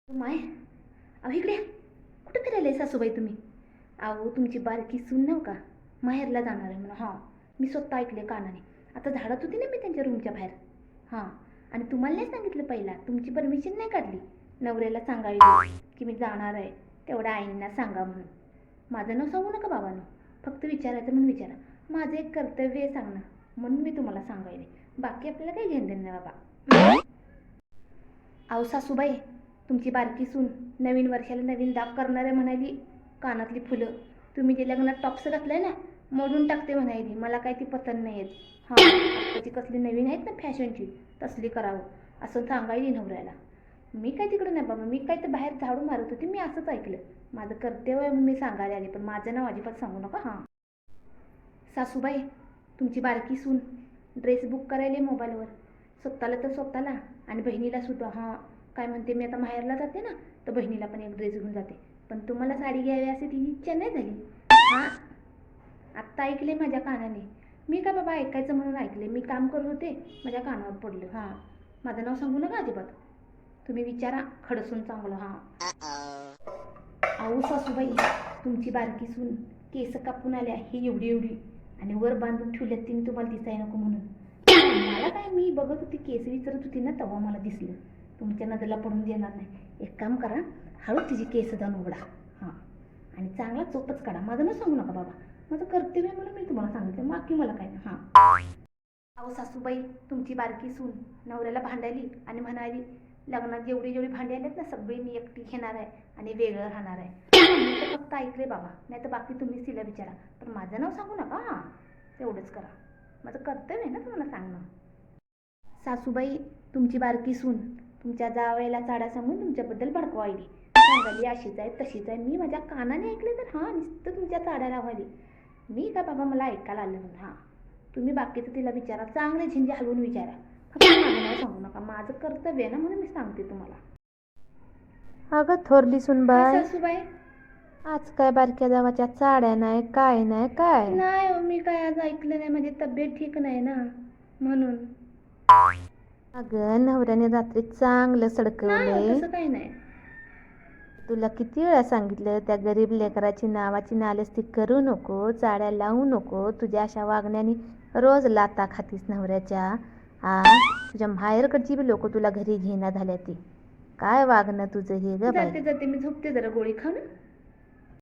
माय अहो इकडे या. कुठं फिरायला सासूबाई तुम्ही? अहो तुमची बारकी सून नव का माहेरला जाणार आहे म्हणून. हां, मी स्वतः ऐकले कानाने. आता झाडत होती ना मी त्यांच्या रूमच्या बाहेर. हां, आणि तुम्हाला नाही सांगितलं पहिला, तुमची परमिशन नाही काढली. नवऱ्याला सांगायला की मी जाणार आहे, तेवढ्या आईंना सांगा म्हणून. माझं नाव सांगू नका बाबांनो, फक्त विचारायचं म्हणून विचारा. माझं एक कर्तव्य आहे सांगणं, म्हणून मी तुम्हाला सांगायले. बाकी आपल्याला काही घेणं देणं नाही बाबा. अहो सासूबाई, तुमची बारकी सून नवीन वर्षाला नवीन दाग करणार आहे म्हणाली. कानातली फुलं तुम्ही जे लग्नात टॉप्स घातलंय ना, मोडून टाकते म्हणायली. मला काय ती पसंत नाही आहेत. हां, आत्ताची कसली नवीन आहेत ना फॅशनची, तसली करावं असं सांगायली नवऱ्याला. मी काय तिकडे नाही बाबा, मी काय तर बाहेर झाडू मारत होती, मी असंच ऐकलं. माझं कर्तव्य आहे म्हणून मी सांगायला आले, पण माझं नाव अजिबात सांगू नका. हां सासूबाई, तुमची बारकी सून ड्रेस बुक करायला मोबाईलवर, स्वतःला तर स्वतःला आणि बहिणीला सुद्धा. हां, काय म्हणते, मी आता माहेरला जाते ना, तर बहिणीला पण एक ड्रेस घेऊन जाते. पण तुम्हाला साडी घ्यावी अशी तिची इच्छा नाही झाली. हां, आत्ता ऐकले माझ्या कानाने. मी काय बाबा ऐकायचं म्हणून ऐकले, मी काम करत होते, माझ्या कानावर पडलं. हां, माझं नाव सांगू नका अजिबात. तुम्ही विचारा खडसून चांगलं. हां अहो सासूबाई, तुमची बारकी सून केस कापून आल्या ही एवढी एवढी आणि वर बांधून ठेवल्यात तिने तुम्हाला दिसाय नको म्हणून. मला काय, मी बघत होती केस विचारत होती ना, तेव्हा मला दिसलं. तुमच्या नजरेला पडून देणार नाही. एक काम करा, हळूच तिची केस जाऊन उघडा. हां, आणि चांगला चोपच काढा. माझं न सांगू नका बाबा, माझं कर्तव्य म्हणून मी तुम्हाला सांगितलं, बाकी मला काय नाही. हां अहो सासूबाई, तुमची बारकी सून नवऱ्याला भांडायली आणि म्हणाली, लग्नात जेवढी जेवढी भांडी आल्यात ना, सगळी मी एकटी घेणार आहे आणि वेगळं राहणार आहे. मी तर फक्त ऐकले बाबा, नाही तर बाकी तुम्हीच तिला विचारा, पण माझं नाव सांगू नका. हां, तेवढंच करा. माझं कर्तव्य आहे ना तुम्हाला सांगणं. सासूबाई, तुमची बारकी सून तुमच्या जावयाला चाडा सांगून तुमच्याबद्दल भडकवायली. सांगाली अशीच आहे तशीच आहे. मी माझ्या कानाने ऐकले तर हां, नुसतं तुमच्या चाड्या लावायली. मी काय बाबा, मला ऐकायला आलं म्हणून. हां, तुम्ही बाकीचं तिला विचारा, चांगले झिंजे हलवून विचारा, फक्त माझं नाव सांगू नका. माझं कर्तव्य आहे ना म्हणून मी सांगते तुम्हाला. अगं थोरली सुनबाई, सासूबाई, आज काय बारक्या जावाच्या चाड्या नाही, काय नाही काय? नाही हो, मी काय आज ऐकलं नाही, माझी तब्येत ठीक नाही ना म्हणून. अगं नवऱ्याने रात्री चांगलं नाही हो, सडकवलंय. तसं काही नाही. तुला किती वेळा सांगितलं, त्या गरीब लेकराची नावाची नालस्ती करू नको, चाड्या लावू नको. तुझ्या अशा वागण्याने रोज लाता खातीस नवऱ्याच्या. तुझ्या माहेरकडची बी लोक तुला घरी घेणं झाल्या. ती काय वागणं तुझं हे ग बाई? जाते जाते, मी झोपते जरा गोळी खाऊन.